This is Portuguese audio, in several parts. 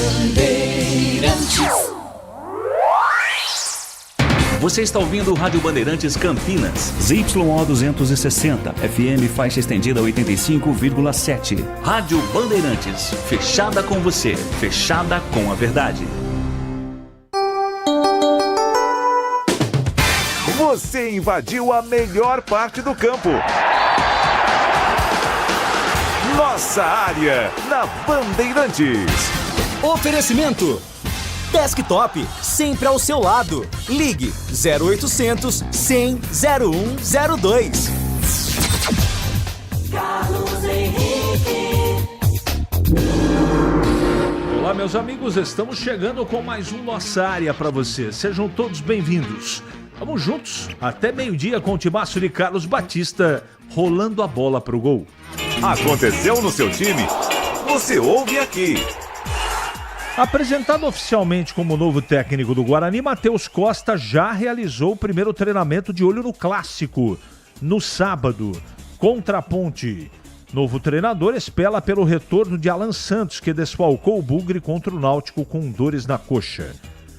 Bandeirantes. Você está ouvindo o Rádio Bandeirantes Campinas. ZYO 260, FM faixa estendida 85,7. Rádio Bandeirantes, fechada com você, fechada com a verdade. Você invadiu a melhor parte do campo. Nossa área, na Bandeirantes. Oferecimento Desktop, sempre ao seu lado. Ligue 0800 100 0102. Carlos Henrique. Olá, meus amigos, estamos chegando com mais um Nossa Área para você. Sejam todos bem-vindos. Vamos juntos até meio-dia com o timaço de Carlos Batista rolando a bola pro gol. Aconteceu no seu time? Você ouve aqui. Apresentado oficialmente como novo técnico do Guarani, Matheus Costa já realizou o primeiro treinamento de olho no clássico, no sábado, contra a Ponte. Novo treinador espera pelo retorno de Alan Santos, que desfalcou o Bugre contra o Náutico com dores na coxa.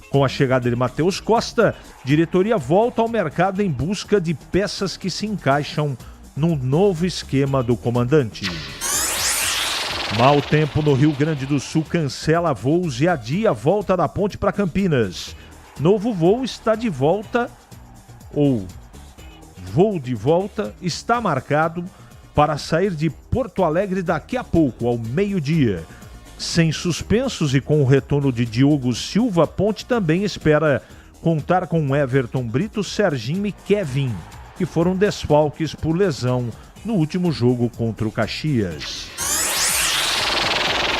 Com a chegada de Matheus Costa, diretoria volta ao mercado em busca de peças que se encaixam no novo esquema do comandante. Mau tempo no Rio Grande do Sul cancela voos e adia a volta da Ponte para Campinas. Novo voo está de volta, ou voo de volta, está marcado para sair de Porto Alegre daqui a pouco, ao meio-dia. Sem suspensos e com o retorno de Diogo Silva, a Ponte também espera contar com Everton Brito, Serginho e Kevin, que foram desfalques por lesão no último jogo contra o Caxias.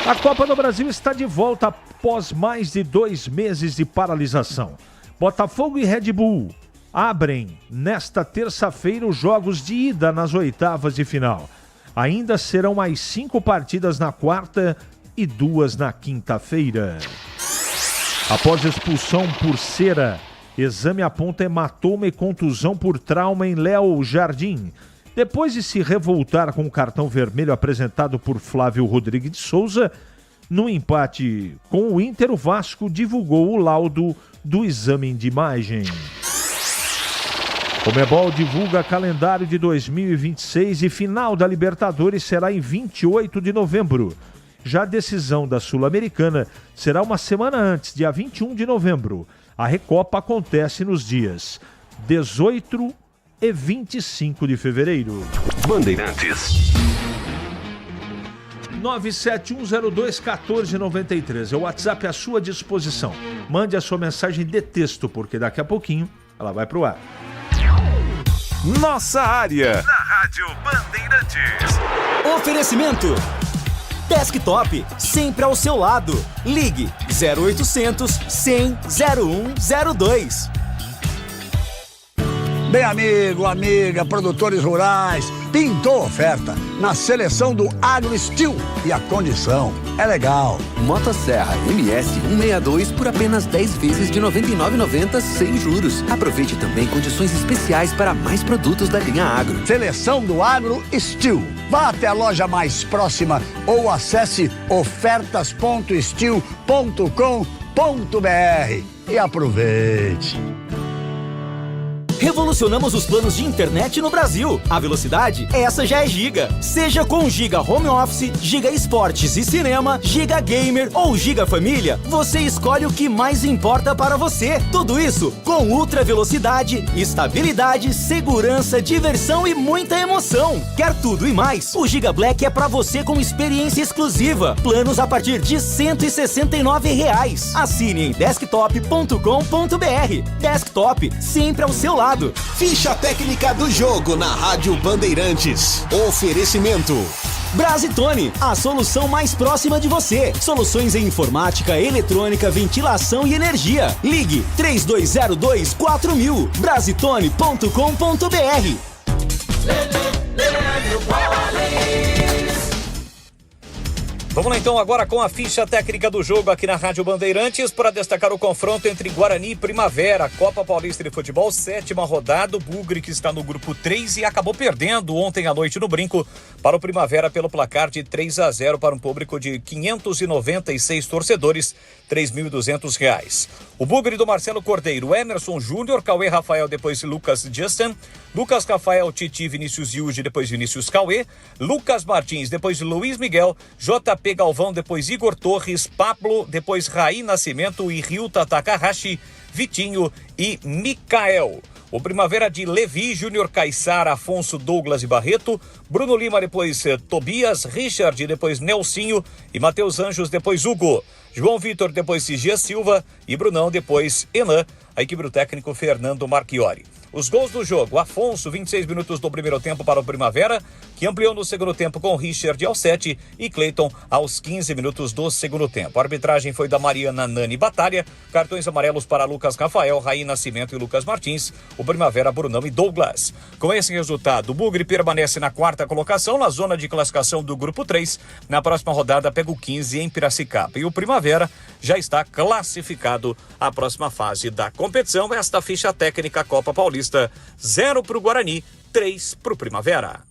A Copa do Brasil está de volta após mais de 2 meses de paralisação. Botafogo e Red Bull abrem nesta terça-feira os jogos de ida nas oitavas de final. Ainda serão mais 5 partidas na quarta e 2 na quinta-feira. Após expulsão por cera, exame aponta hematoma e contusão por trauma em Léo Jardim. Depois de se revoltar com o cartão vermelho apresentado por Flávio Rodrigues de Souza, no empate com o Inter, o Vasco divulgou o laudo do exame de imagem. Conmebol divulga calendário de 2026 e final da Libertadores será em 28 de novembro. Já a decisão da Sul-Americana será uma semana antes, dia 21 de novembro. A Recopa acontece nos dias 18 e 25 de fevereiro. Bandeirantes. 971021493 é o WhatsApp à sua disposição. Mande a sua mensagem de texto, porque daqui a pouquinho ela vai pro ar. Nossa área, na Rádio Bandeirantes. Oferecimento Desktop, sempre ao seu lado. Ligue 0800 100 0102. Bem, amigo, amiga, produtores rurais, pintou oferta na seleção do AgroSteel e a condição é legal. Motosserra MS 162 por apenas 10 vezes de R$ 99,90 sem juros. Aproveite também condições especiais para mais produtos da linha Agro. Seleção do AgroSteel. Vá até a loja mais próxima ou acesse ofertas.steel.com.br e aproveite. Revolucionamos os planos de internet no Brasil. A velocidade, essa já é Giga. Seja com Giga Home Office, Giga Esportes e Cinema, Giga Gamer ou Giga Família, você escolhe o que mais importa para você. Tudo isso com ultra velocidade, estabilidade, segurança, diversão e muita emoção. Quer tudo e mais? O Giga Black é para você com experiência exclusiva. Planos a partir de R$ 169. Assine em desktop.com.br. Desktop, sempre ao seu lado. Ficha técnica do jogo na Rádio Bandeirantes. Oferecimento Brasitone, a solução mais próxima de você. Soluções em informática, eletrônica, ventilação e energia. Ligue 3202-4000. Brasitone.com.br. Vamos lá então agora com a ficha técnica do jogo aqui na Rádio Bandeirantes para destacar o confronto entre Guarani e Primavera, Copa Paulista de Futebol, 7ª rodada. O Bugre, que está no grupo 3 e acabou perdendo ontem à noite no Brinco para o Primavera pelo placar de 3-0 para um público de 596 torcedores, R$3.200. O Bugre do Marcelo Cordeiro, Emerson Júnior, Cauê Rafael, depois Lucas Justin, Lucas Rafael, Titi, Vinícius Yuji, depois Vinícius Cauê, Lucas Martins, depois Luiz Miguel, JP Galvão, depois Igor Torres, Pablo, depois Raí Nascimento e Ryuta Takahashi, Vitinho e Mikael. O Primavera de Levi, Júnior Caissara, Afonso, Douglas e Barreto, Bruno Lima, depois Tobias, Richard, depois Nelsinho e Matheus Anjos, depois Hugo, João Vitor, depois Sigia Silva e Brunão, depois Enan, a equipe do técnico Fernando Marchiori. Os gols do jogo: Afonso, 26 minutos do primeiro tempo para o Primavera, que ampliou no segundo tempo com Richard aos 7 e Cleiton aos 15 minutos do segundo tempo. A arbitragem foi da Mariana Nani Batalha, cartões amarelos para Lucas Rafael, Raí Nascimento e Lucas Martins, o Primavera, Brunão e Douglas. Com esse resultado, o Bugre permanece na 4ª colocação, na zona de classificação do grupo 3. Na próxima rodada pega o 15 em Piracicaba. E o Primavera já está classificado à próxima fase da competição. Esta ficha técnica Copa Paulista: 0 para o Guarani, 3 para o Primavera.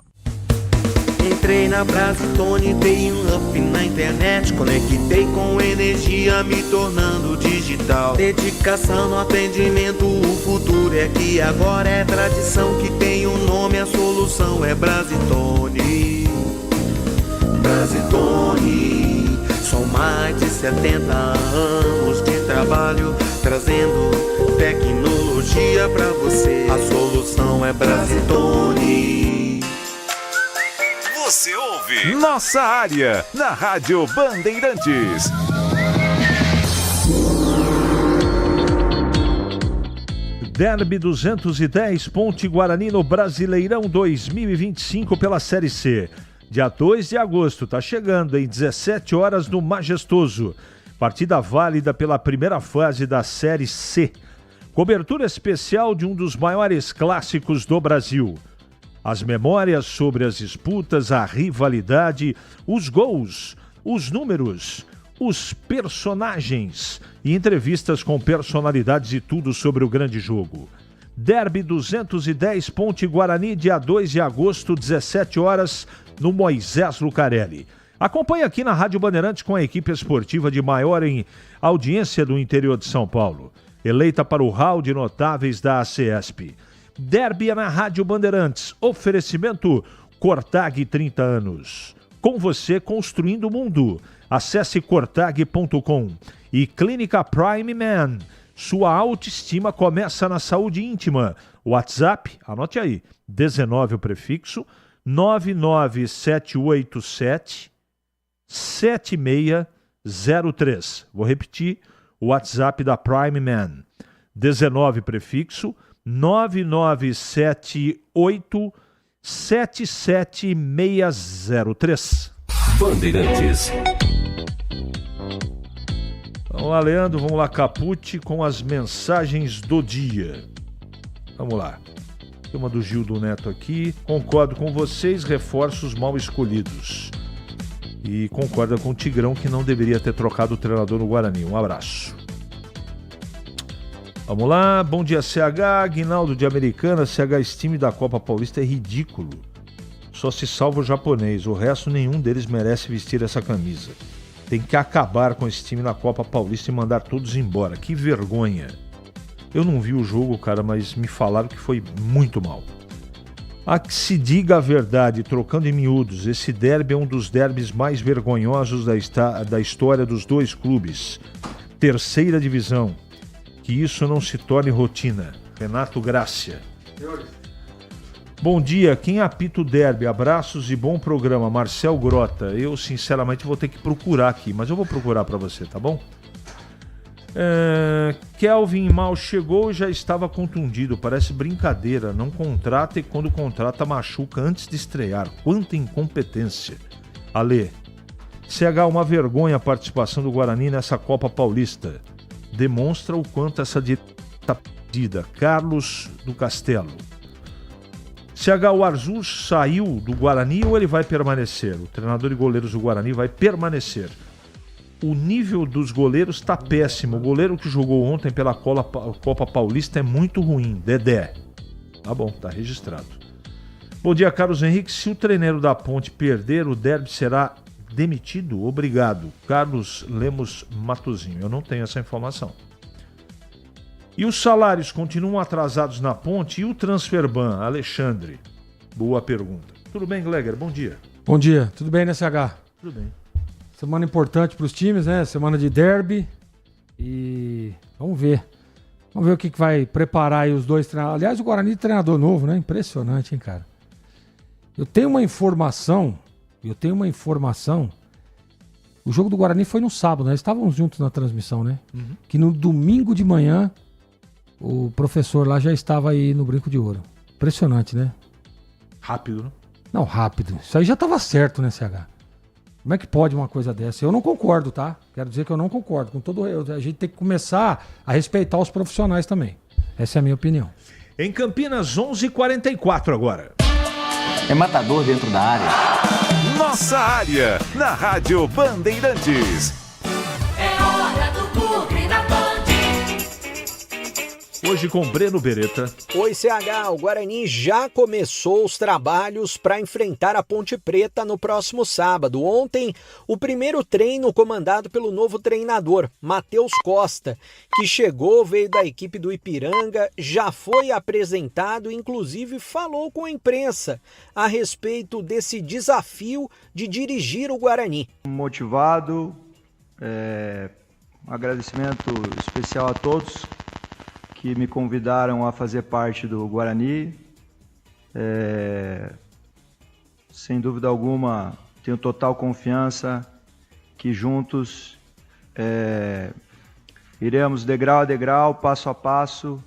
Entrei na Brasitone, dei um up na internet, conectei com energia, me tornando digital. Dedicação no atendimento, o futuro é que agora é tradição, que tem um nome, a solução é Brasitone. Brasitone, são mais de 70 anos de trabalho, trazendo tecnologia pra você. A solução é Brasitone. Você ouve Nossa Área, na Rádio Bandeirantes. Derby 210, Ponte Guarani no Brasileirão 2025 pela Série C. Dia 2 de agosto, tá chegando, em 17 horas no Majestoso. Partida válida pela primeira fase da Série C. Cobertura especial de um dos maiores clássicos do Brasil. As memórias sobre as disputas, a rivalidade, os gols, os números, os personagens e entrevistas com personalidades e tudo sobre o grande jogo. Derby 210, Ponte Guarani, dia 2 de agosto, 17 horas, no Moisés Lucarelli. Acompanhe aqui na Rádio Bandeirantes com a equipe esportiva de maior audiência do interior de São Paulo, eleita para o hall de notáveis da ACESP. Derby é na Rádio Bandeirantes. Oferecimento Cortag, 30 anos. Com você construindo o mundo. Acesse cortag.com. E Clínica Prime Man. Sua autoestima começa na saúde íntima. WhatsApp, anote aí, 19 o prefixo, 99787 7603. Vou repetir, o WhatsApp da Prime Man. 19 prefixo, 9978 77603. Bandeirantes. Vamos lá, Leandro, vamos lá, Capucci, com as mensagens do dia. Vamos lá. Tem uma do Gildo Neto aqui. Concordo com vocês, reforços mal escolhidos. E concorda com o Tigrão que não deveria ter trocado o treinador no Guarani. Um abraço. Vamos lá, bom dia CH, Guinaldo de Americana. CH, esse time da Copa Paulista é ridículo. Só se salva o japonês, o resto nenhum deles merece vestir essa camisa. Tem que acabar com esse time na Copa Paulista e mandar todos embora, que vergonha. Eu não vi o jogo, cara, mas me falaram que foi muito mal. A que se diga a verdade, trocando em miúdos, esse derby é um dos derbys mais vergonhosos da história dos dois clubes. Terceira divisão. Que isso não se torne rotina. Renato Grácia. Bom dia, quem apita o derby? Abraços e bom programa. Marcel Grota. Eu, sinceramente, vou ter que procurar aqui, mas eu vou procurar para você, tá bom? Kelvin mal chegou e já estava contundido. Parece brincadeira. Não contrata e quando contrata machuca antes de estrear. Quanta incompetência. Ale. CH, uma vergonha a participação do Guarani nessa Copa Paulista. Demonstra o quanto essa direita está perdida. Carlos do Castelo. CH, o Arthur saiu do Guarani ou ele vai permanecer? O treinador de goleiros do Guarani vai permanecer. O nível dos goleiros está péssimo. O goleiro que jogou ontem pela Copa Paulista é muito ruim. Dedé. Tá bom, tá registrado. Bom dia, Carlos Henrique. Se o treineiro da Ponte perder, o derby será demitido? Obrigado. Carlos Lemos Matozinho. Eu não tenho essa informação. E os salários continuam atrasados na Ponte? E o Transferban? Alexandre. Boa pergunta. Tudo bem, Gleger? Bom dia. Bom dia. Tudo bem, né, CH? Tudo bem. Semana importante para os times, né? Semana de derby. E vamos ver. Vamos ver o que vai preparar aí os dois treinadores. Aliás, o Guarani é treinador novo, né? Impressionante, hein, cara? Eu tenho uma informação. O jogo do Guarani foi no sábado, né? Estávamos juntos na transmissão, né? Uhum. Que no domingo de manhã, o professor lá já estava aí no Brinco de Ouro. Impressionante, né? Rápido, né? Não, rápido. Isso aí já estava certo, né, CH? Como é que pode uma coisa dessa? Eu não concordo, tá? Quero dizer que eu não concordo. A gente tem que começar a respeitar os profissionais também. Essa é a minha opinião. Em Campinas, 11h44 agora. É matador dentro da área. Nossa área, na Rádio Bandeirantes. É hora do Bugre da Band. Hoje com Breno Beretta. Oi, CH. O Guarani já começou os trabalhos para enfrentar a Ponte Preta no próximo sábado. Ontem, o primeiro treino comandado pelo novo treinador, Matheus Costa, que veio da equipe do Ipiranga, já foi apresentado e inclusive falou com a imprensa a respeito desse desafio de dirigir o Guarani. Motivado, um agradecimento especial a todos que me convidaram a fazer parte do Guarani. Sem dúvida alguma, tenho total confiança que juntos iremos degrau a degrau, passo a passo,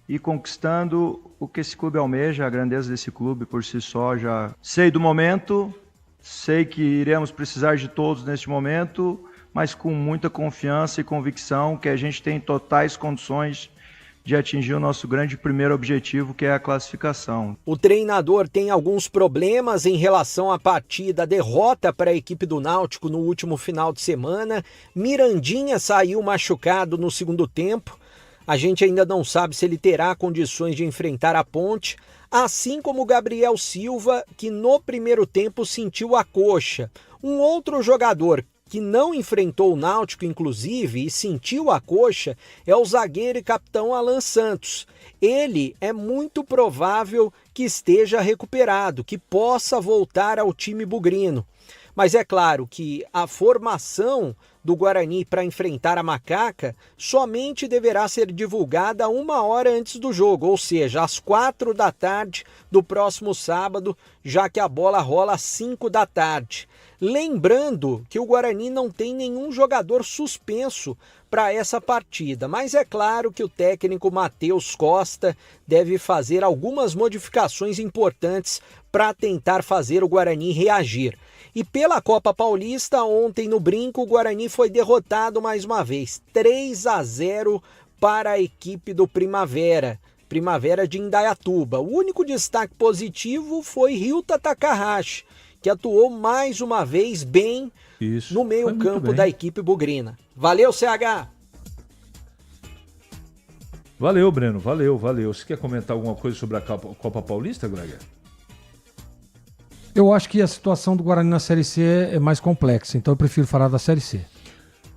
e conquistando o que esse clube almeja, a grandeza desse clube por si só. Já sei do momento, sei que iremos precisar de todos neste momento, mas com muita confiança e convicção que a gente tem totais condições de atingir o nosso grande primeiro objetivo, que é a classificação. O treinador tem alguns problemas em relação à partida, derrota para a equipe do Náutico no último final de semana. Mirandinha saiu machucado no segundo tempo. A gente ainda não sabe se ele terá condições de enfrentar a Ponte, assim como o Gabriel Silva, que no primeiro tempo sentiu a coxa. Um outro jogador que não enfrentou o Náutico, inclusive, e sentiu a coxa, é o zagueiro e capitão Alan Santos. Ele é muito provável que esteja recuperado, que possa voltar ao time bugrino. Mas é claro que a formação do Guarani para enfrentar a Macaca somente deverá ser divulgada 1 hora antes do jogo, ou seja, às 4 da tarde do próximo sábado, já que a bola rola às 5 da tarde. Lembrando que o Guarani não tem nenhum jogador suspenso para essa partida, mas é claro que o técnico Matheus Costa deve fazer algumas modificações importantes para tentar fazer o Guarani reagir. E pela Copa Paulista, ontem no Brinco, o Guarani foi derrotado mais uma vez, 3-0 para a equipe do Primavera de Indaiatuba. O único destaque positivo foi Ryuta Takahashi, que atuou mais uma vez bem no meio-campo da equipe bugrina. Valeu, CH! Valeu, Breno, valeu. Você quer comentar alguma coisa sobre a Copa Paulista, Greg? Eu acho que a situação do Guarani na Série C é mais complexa, então eu prefiro falar da Série C.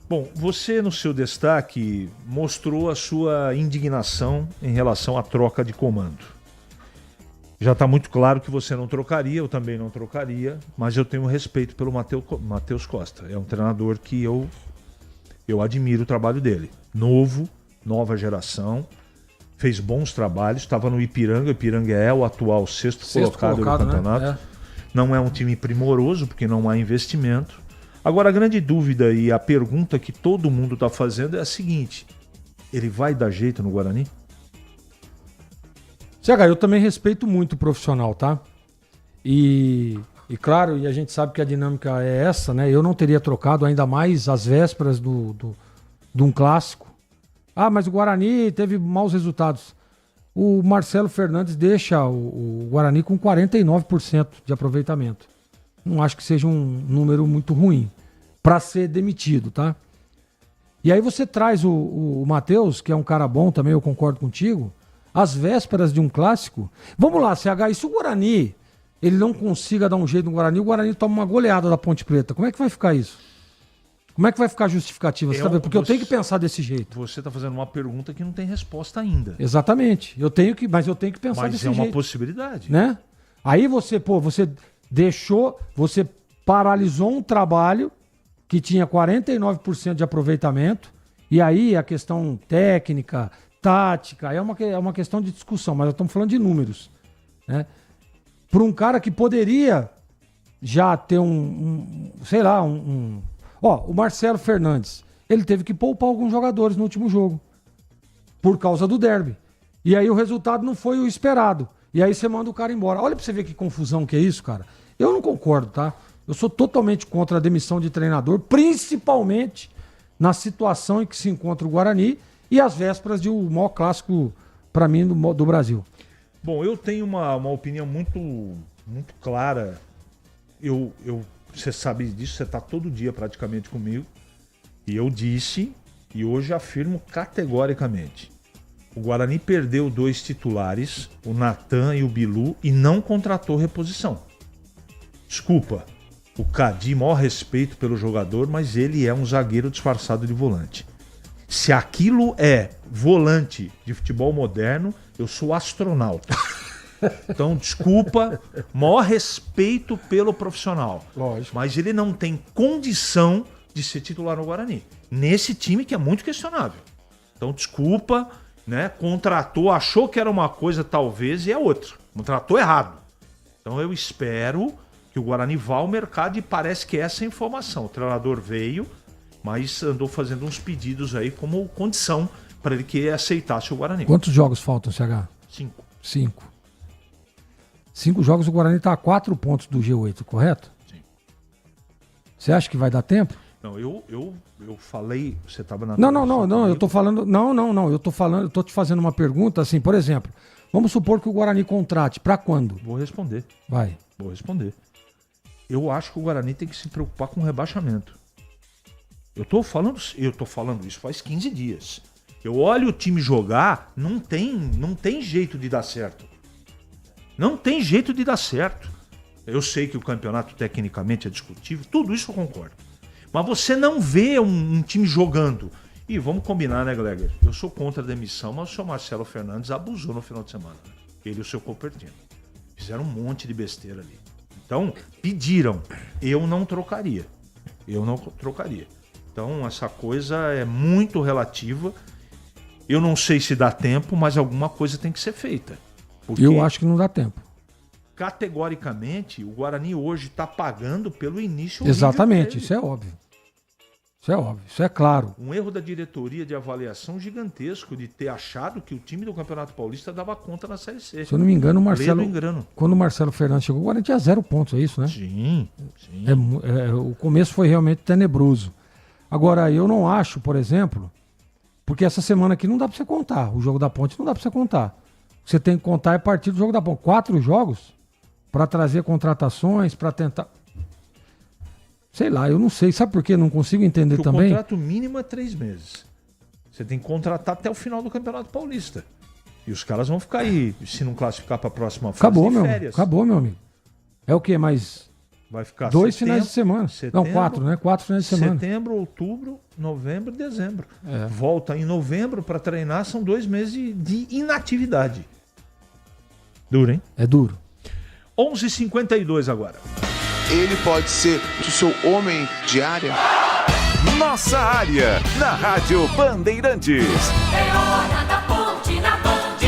Bom, você no seu destaque mostrou a sua indignação em relação à troca de comando. Já está muito claro que você não trocaria, eu também não trocaria, mas eu tenho respeito pelo Matheus Costa. É um treinador que eu admiro o trabalho dele. Novo, nova geração, fez bons trabalhos, estava no Ipiranga. O Ipiranga é o atual sexto colocado no campeonato. Né? Não é um time primoroso, porque não há investimento. Agora, a grande dúvida e a pergunta que todo mundo está fazendo é a seguinte: ele vai dar jeito no Guarani? CH, eu também respeito muito o profissional, tá? E claro, e a gente sabe que a dinâmica é essa, né? Eu não teria trocado, ainda mais às vésperas de um clássico. Ah, mas o Guarani teve maus resultados. o Marcelo Fernandes deixa o Guarani com 49% de aproveitamento. Não acho que seja um número muito ruim para ser demitido, tá? E aí você traz o Matheus, que é um cara bom também, eu concordo contigo, às vésperas de um clássico. Vamos lá, CH, e se o Guarani ele não consiga dar um jeito no Guarani, o Guarani toma uma goleada da Ponte Preta, como é que vai ficar isso? Como é que vai ficar a justificativa? Porque eu tenho que pensar desse jeito. Você está fazendo uma pergunta que não tem resposta ainda. Exatamente. Mas eu tenho que pensar desse jeito. Mas é uma possibilidade. Né? Aí você paralisou um trabalho que tinha 49% de aproveitamento, e aí a questão técnica, tática, é uma questão de discussão, mas nós estamos falando de números. Né? Para um cara que poderia já ter o Marcelo Fernandes, ele teve que poupar alguns jogadores no último jogo, por causa do derby. E aí o resultado não foi o esperado. E aí você manda o cara embora. Olha pra você ver que confusão que é isso, cara. Eu não concordo, tá? Eu sou totalmente contra a demissão de treinador, principalmente na situação em que se encontra o Guarani e às vésperas de o maior clássico, pra mim, do Brasil. Bom, eu tenho uma opinião muito, muito clara. Você sabe disso, você está todo dia praticamente comigo. E eu disse, e hoje afirmo categoricamente, o Guarani perdeu 2 titulares, o Natan e o Bilu, e não contratou reposição. Desculpa, o Cadi, maior respeito pelo jogador, mas ele é um zagueiro disfarçado de volante. Se aquilo é volante de futebol moderno, eu sou astronauta. Então, desculpa, maior respeito pelo profissional. Lógico. Mas ele não tem condição de ser titular no Guarani. Nesse time que é muito questionável. Então, desculpa, né? Contratou, achou que era uma coisa talvez e é outra. Contratou errado. Então, eu espero que o Guarani vá ao mercado e parece que essa é a informação. O treinador veio, mas andou fazendo uns pedidos aí como condição para ele que aceitasse o Guarani. Quantos jogos faltam, CH? 5. 5 jogos, o Guarani está a 4 pontos do G8, correto? Sim. Você acha que vai dar tempo? Não, eu falei, você estava na... Não, eu tô falando... Não, eu tô te fazendo uma pergunta, assim, por exemplo, vamos supor que o Guarani contrate, para quando? Vou responder. Vai. Vou responder. Eu acho que o Guarani tem que se preocupar com o rebaixamento. Eu tô falando isso faz 15 dias. Eu olho o time jogar, não tem jeito de dar certo. Não tem jeito de dar certo. Eu sei que o campeonato tecnicamente é discutível, tudo isso eu concordo. Mas você não vê um time jogando. E vamos combinar, né, Gleger? Eu sou contra a demissão, mas o seu Marcelo Fernandes abusou no final de semana. Ele e o seu Copertino. Fizeram um monte de besteira ali. Então, pediram. Eu não trocaria. Então, essa coisa é muito relativa. Eu não sei se dá tempo, mas alguma coisa tem que ser feita. Porque, eu acho que não dá tempo. Categoricamente, o Guarani hoje está pagando pelo início. Exatamente, isso é óbvio. Isso é claro. Um erro da diretoria de avaliação gigantesco de ter achado que o time do Campeonato Paulista dava conta na Série C. Se eu não me engano, quando o Marcelo Fernandes chegou, o Guarani tinha 0 pontos, é isso, né? Sim. O começo foi realmente tenebroso. Agora, eu não acho, por exemplo, porque essa semana aqui não dá para você contar. O jogo da Ponte não dá para você contar. O que você tem que contar é a partir do jogo da Ponte. 4 jogos para trazer contratações, para tentar... Sei lá, eu não sei. Sabe por quê? Não consigo entender porque também. O contrato mínimo é 3 meses. Você tem que contratar até o final do Campeonato Paulista. E os caras vão ficar aí, se não classificar para a próxima fase de férias. Acabou, meu amigo. É o quê? Mais vai ficar 2 finais de semana. Não, 4, né? 4 finais de semana. Setembro, outubro, novembro e dezembro. Volta em novembro para treinar, são 2 meses de inatividade. Duro, hein? É duro. 11h52 agora. Ele pode ser o seu homem de área? Nossa área, na Rádio Bandeirantes. É hora da Ponte na Band.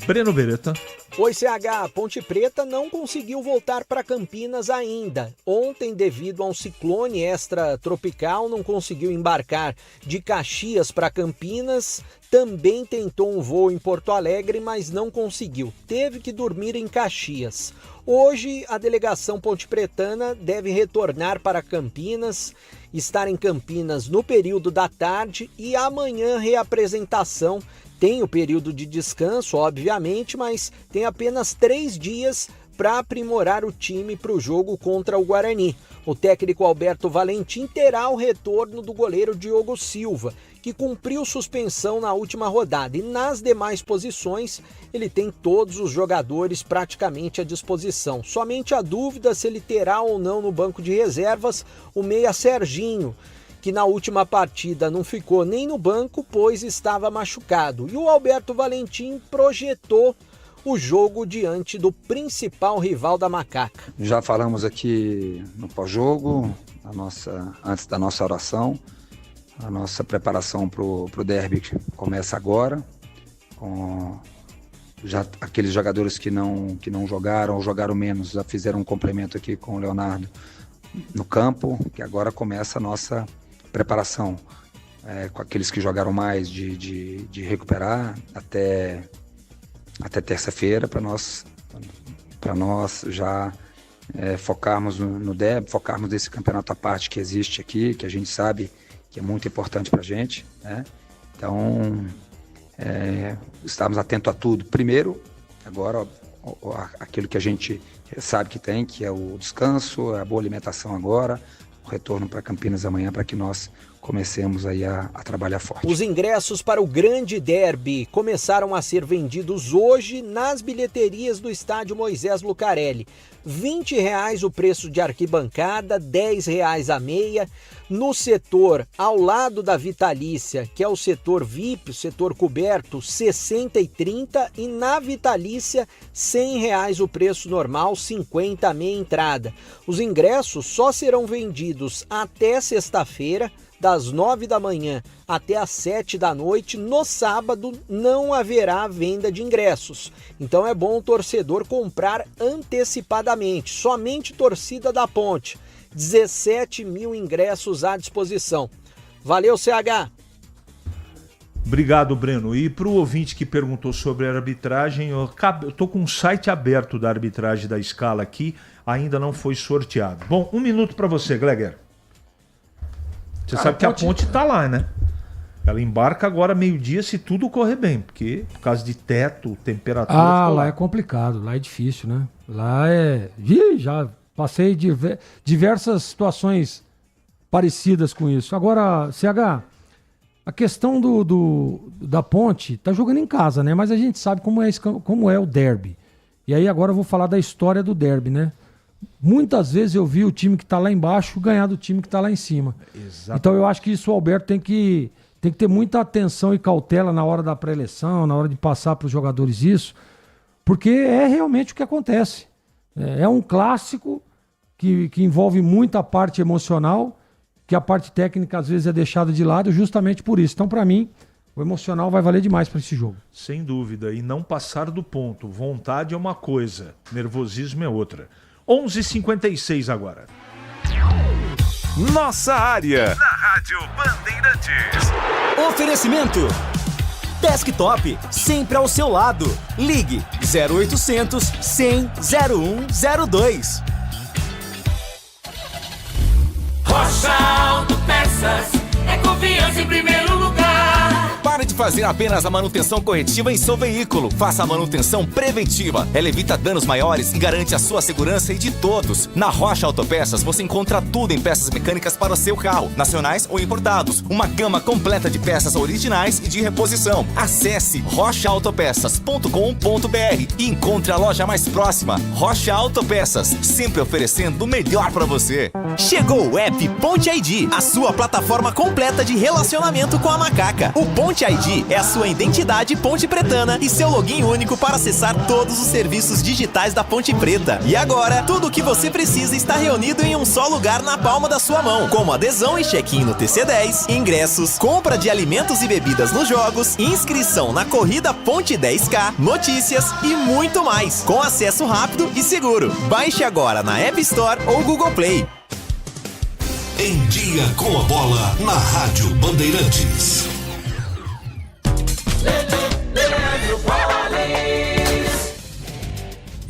Breno Beretta. Oi, CH. Ponte Preta não conseguiu voltar para Campinas ainda. Ontem, devido a um ciclone extratropical, não conseguiu embarcar de Caxias para Campinas. também tentou um voo em Porto Alegre, mas não conseguiu. Teve que dormir em Caxias. Hoje, a delegação pontepretana deve retornar para Campinas, estar em Campinas no período da tarde e amanhã reapresentação. Tem o período de descanso, obviamente, mas tem apenas 3 dias para aprimorar o time para o jogo contra o Guarani. O técnico Alberto Valentim terá o retorno do goleiro Diogo Silva, que cumpriu suspensão na última rodada, e nas demais posições ele tem todos os jogadores praticamente à disposição. Somente a dúvida se ele terá ou não no banco de reservas o meia Serginho, que na última partida não ficou nem no banco, pois estava machucado. E o Alberto Valentim projetou o jogo diante do principal rival da Macaca. Já falamos aqui no pós-jogo, antes da nossa oração, a nossa preparação para o derby começa agora, com já aqueles jogadores que não jogaram ou jogaram menos, já fizeram um complemento aqui com o Leonardo no campo, que agora começa a nossa preparação, com aqueles que jogaram mais, de recuperar até terça-feira, para nós já focarmos no derby, focarmos nesse campeonato à parte que existe aqui, que a gente sabe que é muito importante para a gente, né? Então, estamos atentos a tudo. Primeiro, agora, aquilo que a gente sabe que tem, que é o descanso, a boa alimentação agora, o retorno para Campinas amanhã, para que nós comecemos aí a trabalhar forte. Os ingressos para o grande derby começaram a ser vendidos hoje nas bilheterias do estádio Moisés Lucarelli. R$20 o preço de arquibancada, R$10 a meia. No setor ao lado da Vitalícia, que é o setor VIP, o setor coberto, 60 e 30, e na Vitalícia, R$100 o preço normal, 50 a meia entrada. Os ingressos só serão vendidos até sexta-feira, das 9 da manhã até as 7 da noite. No sábado não haverá venda de ingressos, então é bom o torcedor comprar antecipadamente. Somente torcida da Ponte, 17 mil ingressos à disposição. Valeu, CH! Obrigado, Breno. E para o ouvinte que perguntou sobre a arbitragem, eu estou com um site aberto da arbitragem da Escala aqui, ainda não foi sorteado. Bom, 1 minuto para você, Gleger. Você sabe que a Ponte está lá, né? Ela embarca agora meio-dia se tudo correr bem, porque por causa de teto, temperatura... lá é complicado, lá é difícil, né? Lá é... já passei diversas situações parecidas com isso. Agora, CH, a questão da Ponte, tá jogando em casa, né? Mas a gente sabe como é o derby. E aí agora eu vou falar da história do derby, né? Muitas vezes eu vi o time que está lá embaixo ganhar do time que está lá em cima. Exatamente. Então eu acho que isso o Alberto tem que ter muita atenção e cautela na hora da pré-eleição, na hora de passar para os jogadores isso, porque é realmente o que acontece. É um clássico que envolve muita parte emocional, que a parte técnica às vezes é deixada de lado justamente por isso. Então, para mim, o emocional vai valer demais para esse jogo. Sem dúvida, e não passar do ponto. Vontade é uma coisa, nervosismo é outra. 11h56 agora. Nossa área, na Rádio Bandeirantes. Oferecimento Desktop, sempre ao seu lado. Ligue 0800 100 0102. Rocha Autopeças, é confiança em primeiro lugar. Pare de fazer apenas a manutenção corretiva em seu veículo. Faça a manutenção preventiva. Ela evita danos maiores e garante a sua segurança e de todos. Na Rocha Autopeças você encontra tudo em peças mecânicas para o seu carro, nacionais ou importados. Uma gama completa de peças originais e de reposição. Acesse rochaautopeças.com.br e encontre a loja mais próxima. Rocha Autopeças, sempre oferecendo o melhor para você. Chegou o app Ponte ID, a sua plataforma completa de relacionamento com a Macaca. O Ponte ID é a sua identidade pontepretana e seu login único para acessar todos os serviços digitais da Ponte Preta. E agora, tudo o que você precisa está reunido em um só lugar na palma da sua mão, como adesão e check-in no TC10, ingressos, compra de alimentos e bebidas nos jogos, inscrição na corrida Ponte 10K, notícias e muito mais, com acesso rápido e seguro. Baixe agora na App Store ou Google Play. Em Dia com a Bola, na Rádio Bandeirantes.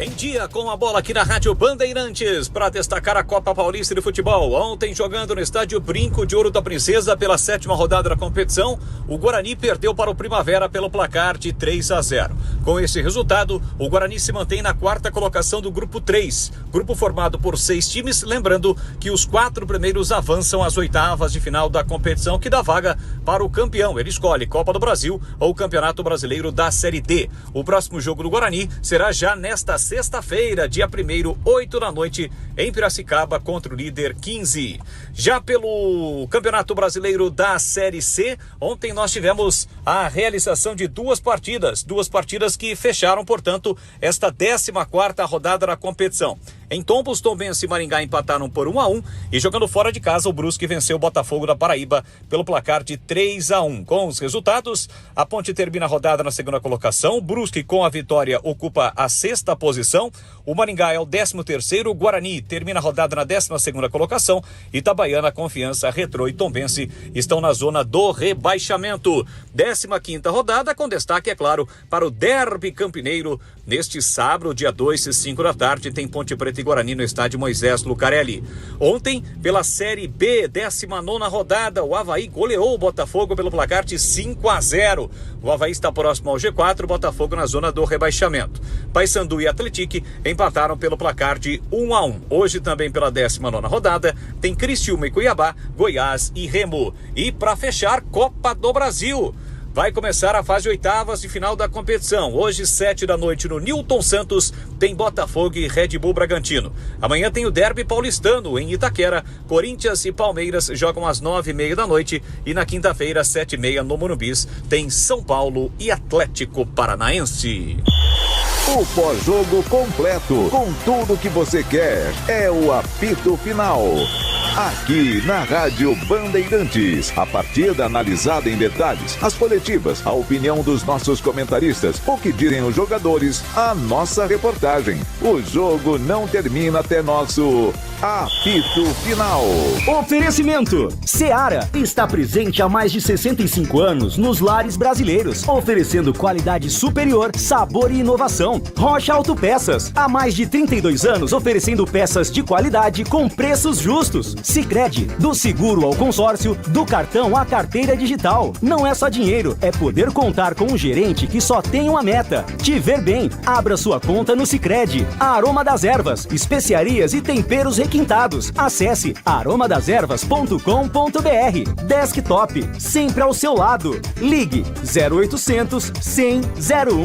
Em dia com a bola aqui na Rádio Bandeirantes para destacar a Copa Paulista de Futebol. Ontem, jogando no estádio Brinco de Ouro da Princesa pela 7ª rodada da competição, o Guarani perdeu para o Primavera pelo placar de 3-0. Com esse resultado, o Guarani se mantém na 4ª colocação do grupo 3, grupo formado por 6 times, lembrando que os 4 primeiros avançam às 8ª de final da competição, que dá vaga para o campeão. Ele escolhe Copa do Brasil ou Campeonato Brasileiro da Série D. O próximo jogo do Guarani será já nesta sexta-feira, dia 1º, 8 da noite, em Piracicaba, contra o líder 15. Já pelo Campeonato Brasileiro da Série C, ontem nós tivemos a realização de duas partidas que fecharam, portanto, esta 14ª rodada da competição. Em Tombos, Tombense e Maringá empataram por 1-1 e jogando fora de casa, o Brusque venceu o Botafogo da Paraíba pelo placar de 3-1. Com os resultados, a Ponte termina a rodada na 2ª colocação, o Brusque com a vitória ocupa a 6ª posição, o Maringá é o 13º, o Guarani termina a rodada na 12ª colocação, Itabaiana, Confiança, Retrô e Tombense estão na zona do rebaixamento. 15ª rodada com destaque, é claro, para o Derby Campineiro. Neste sábado, dia 2 às 5 da tarde, tem Ponte Preta e Guarani no estádio Moisés Lucarelli. Ontem, pela Série B, 19ª rodada, o Avaí goleou o Botafogo pelo placar de 5-0. O Avaí está próximo ao G4, o Botafogo na zona do rebaixamento. Paysandu e Atlético empataram pelo placar de 1-1. Hoje também pela 19ª rodada, tem Criciúma e Cuiabá, Goiás e Remo. E para fechar, Copa do Brasil. Vai começar a fase 8ª de final da competição. Hoje, 7 da noite, no Newton Santos, tem Botafogo e Red Bull Bragantino. Amanhã tem o Derby Paulistano, em Itaquera. Corinthians e Palmeiras jogam às 9h30 da noite. E na quinta-feira, às 7h30, no Morumbis, tem São Paulo e Atlético Paranaense. O pós-jogo completo, com tudo que você quer, é o apito final. Aqui na Rádio Bandeirantes, a partida analisada em detalhes, as coletivas, a opinião dos nossos comentaristas, o que dizem os jogadores, a nossa reportagem. O jogo não termina até nosso apito final. Oferecimento: Seara está presente há mais de 65 anos nos lares brasileiros, oferecendo qualidade superior, sabor e inovação. Rocha Autopeças, há mais de 32 anos oferecendo peças de qualidade com preços justos. Sicredi, do seguro ao consórcio, do cartão à carteira digital. Não é só dinheiro, é poder contar com um gerente que só tem uma meta: te ver bem. Abra sua conta no Sicredi. Aroma das Ervas, especiarias e temperos requintados. Acesse aromadeservas.com.br. Desktop, sempre ao seu lado. Ligue 0800 100 01.